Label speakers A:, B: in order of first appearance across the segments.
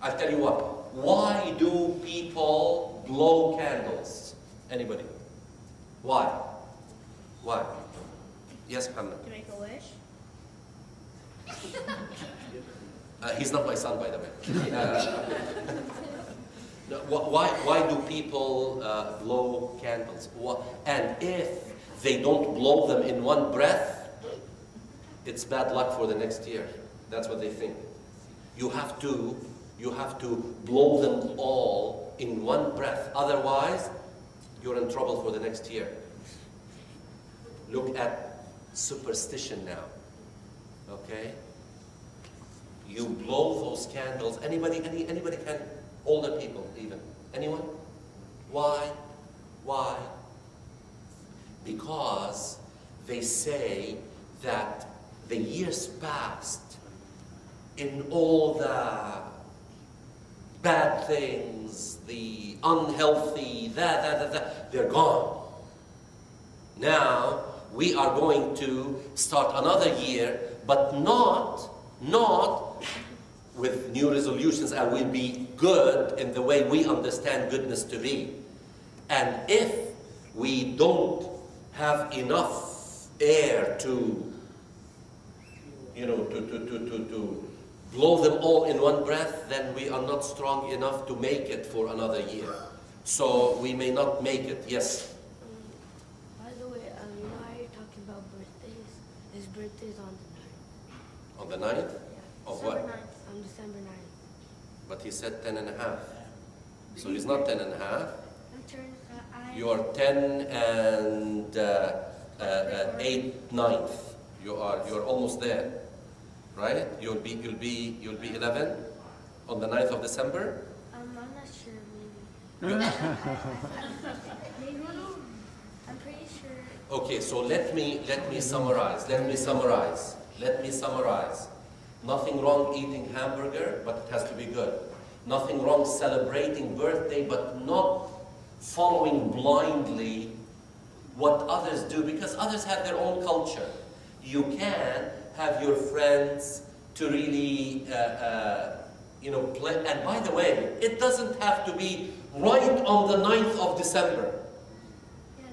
A: I'll tell you what. Why do people blow candles? Anybody? Why? Why? Yes, Muhammad.
B: To make a wish?
A: He's not my son, by the way. Why do people blow candles? And if they don't blow them in one breath, it's bad luck for the next year. That's what they think. You have to blow them all in one breath. Otherwise, you're in trouble for the next year. Look at superstition now. Okay? You blow those candles. Anybody can? Older people even. Anyone? Why? Why? Because they say that the years past in all the bad things, the unhealthy, they're gone. Now we are going to start another year, but not with new resolutions, and we'll be good in the way we understand goodness to be. And if we don't have enough air to, to blow them all in one breath, then we are not strong enough to make it for another year. So we may not make it. Yes?
B: By the way, you know how you're talking about birthdays? His birthday's on the 9th.
A: On the 9th?
B: Yeah.
A: Of what?
B: On December 9th.
A: But he said 10 and a half. So he's not 10 and a half. You are 10 and 8 ninth. You're almost there, right? You'll be 11 on the 9th of December.
B: I'm not sure. Maybe. Maybe. I'm pretty sure.
A: Okay, so let me summarize. Let me summarize. Nothing wrong eating hamburger, but it has to be good. Nothing wrong celebrating birthday, but not following blindly what others do, because others have their own culture. You can have your friends to really, play. And by the way, it doesn't have to be right on the 9th of December.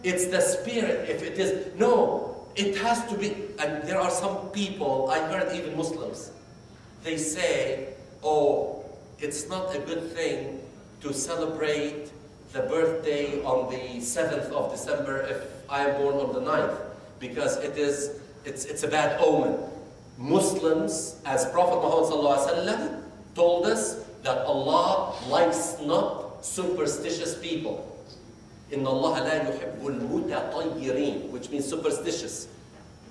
A: It's the spirit. If it is, no, it has to be. And there are some people, I heard even Muslims, they say, oh, it's not a good thing to celebrate the birthday on the 7th of December if I am born on the 9th, because it's a bad omen. Muslims, as Prophet Muhammad told us, that Allah likes not superstitious people. Inna Allah la yuhibbul mutatayyirin, which means superstitious.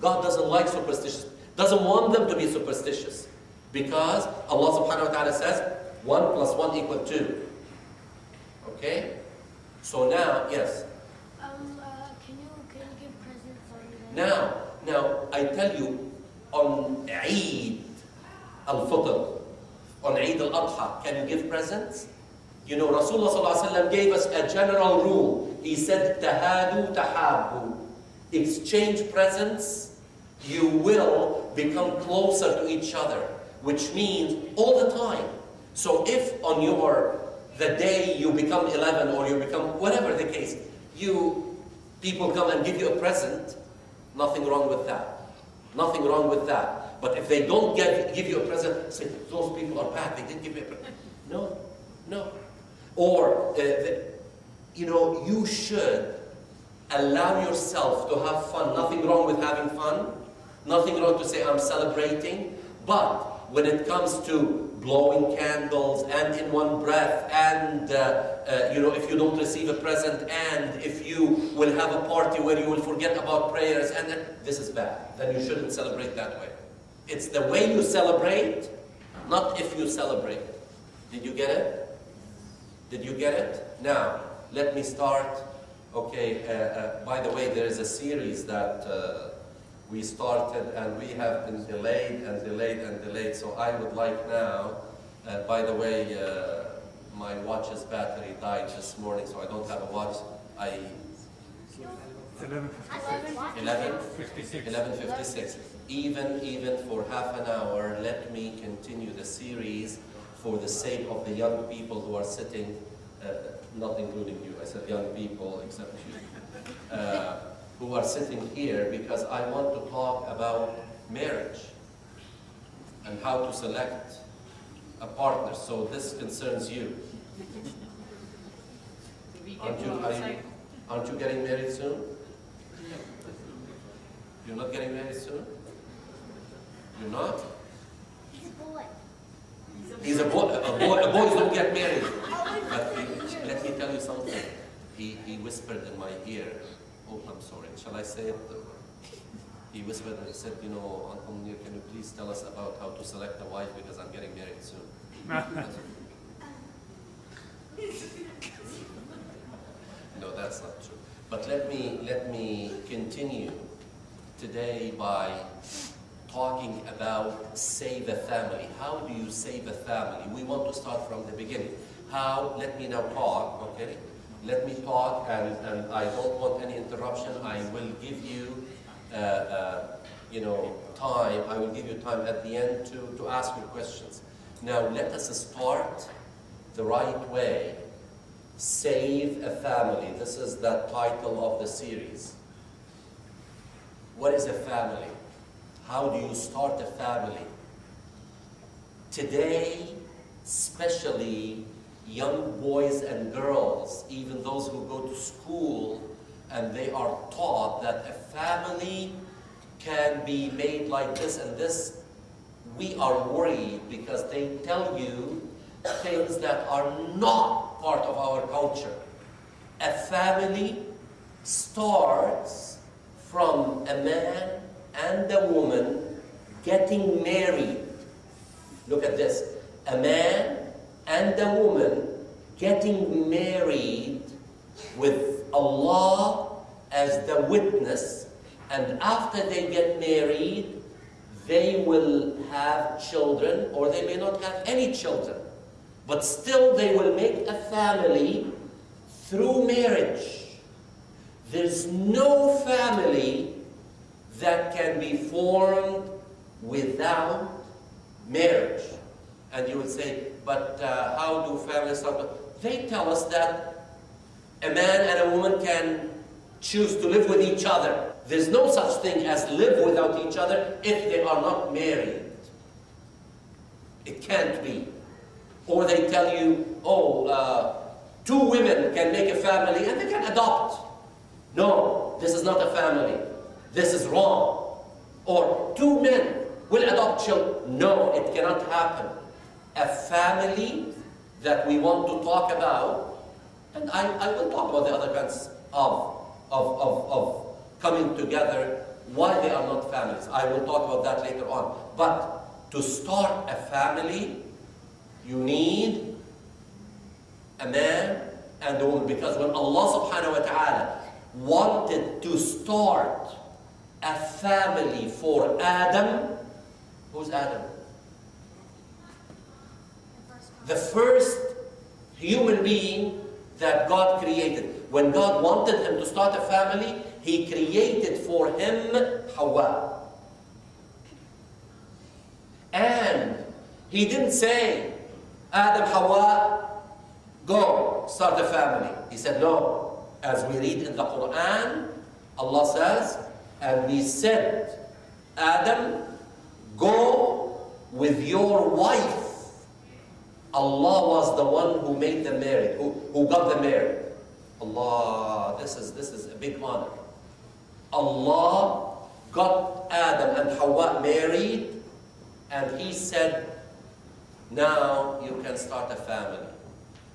A: God doesn't like superstitious, doesn't want them to be superstitious, because Allah subhanahu wa ta'ala says 1 + 1 = 2. Okay? So now, yes.
B: Can you give presents on
A: Now I tell you, on Eid al-Fitr, on Eid al-Adha, can you give presents? You know, Rasulullah gave us a general rule. He said, tahadu tahabbu. Exchange presents, you will become closer to each other, which means all the time. So if on the day you become 11 or you become, whatever the case, people come and give you a present, nothing wrong with that. Nothing wrong with that. But if they don't give you a present, say, those people are bad, they didn't give me a present. No. Or, you should allow yourself to have fun. Nothing wrong with having fun. Nothing wrong to say, I'm celebrating. But when it comes to blowing candles and in one breath, and if you don't receive a present, and if you will have a party where you will forget about prayers, and then this is bad. Then you shouldn't celebrate that way. It's the way you celebrate, not if you celebrate. Did you get it? Did you get it? Now, let me start. Okay, by the way, there is a series that we started, and we have been delayed. So I would like now, by the way, my watch's battery died this morning, so I don't have a watch. 11:56. Even for half an hour, let me continue the series for the sake of the young people who are sitting, not including you, I said young people except you, who are sitting here, because I want to talk about marriage and how to select a partner. So this concerns you. Aren't you getting married soon? You're not getting married soon? You're not?
B: He's a boy.
A: He's a boy. Boys don't get married. But let me tell you something. He whispered in my ear. Oh, I'm sorry. Shall I say it? He whispered and he said, you know, Uncle Munir, can you please tell us about how to select a wife, because I'm getting married soon. No, that's not true. But let me continue today by talking about save a family. How do you save a family? We want to start from the beginning. How? Let me now talk, okay? Let me talk, and I don't want any interruption. I will give you, you know, time. I will give you time at the end to ask your questions. Now, let us start the right way. Save a family. This is the title of the series. What is a family? How do you start a family? Today, especially young boys and girls, even those who go to school, and they are taught that a family can be made like this and this, we are worried because they tell you things that are not part of our culture. A family starts from a man and a woman getting married. Look at this. A man and a woman getting married with Allah as the witness, and after they get married, they will have children, or they may not have any children, but still they will make a family through marriage. There's no family that can be formed without marriage. And you would say, but how do families start? They tell us that a man and a woman can choose to live with each other. There's no such thing as live without each other if they are not married. It can't be. Or they tell you, oh, two women can make a family and they can adopt. No, this is not a family. This is wrong. Or two men will adopt children. No, it cannot happen. A family that we want to talk about, and I will talk about the other kinds of coming together, why they are not families. I will talk about that later on. But to start a family, you need a man and a woman, because when Allah subhanahu wa ta'ala wanted to start a family for Adam, who's Adam? The first human being that God created. When God wanted him to start a family, He created for him Hawa. And He didn't say, Adam, Hawa, go start a family. He said, no. As we read in the Quran, Allah says, and we said, Adam, go with your wife. Allah was the one who made them married, who got them married. Allah, this is a big honor. Allah got Adam and Hawa married, and He said, now you can start a family.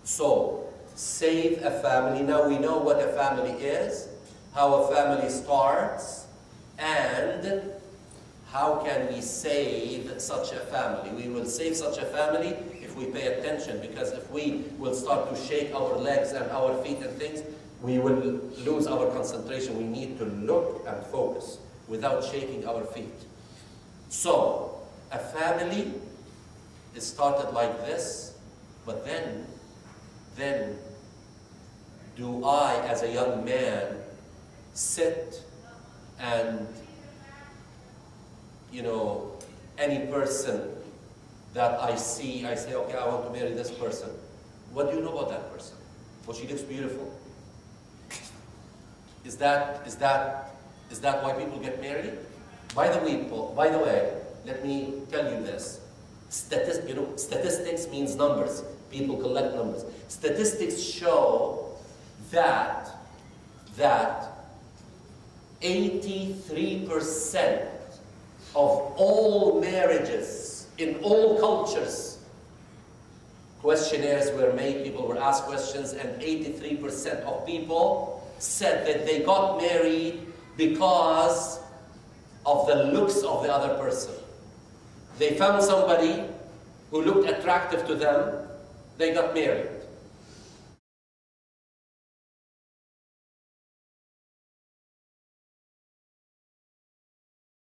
A: So, save a family. Now we know what a family is, how a family starts, and how can we save such a family. We will save such a family if we pay attention, because if we will start to shake our legs and our feet and things, we will lose our concentration. We need to look and focus without shaking our feet. So, a family is started like this, but then do I, as a young man, sit and, you know, any person that I see, I say, okay, I want to marry this person. What do you know about that person? Well, she looks beautiful. Is that why people get married? By the way, let me tell you this. Statistics means numbers. People collect numbers. Statistics show that 83% of all marriages in all cultures, questionnaires were made, people were asked questions, and 83% of people said that they got married because of the looks of the other person. They found somebody who looked attractive to them, they got married.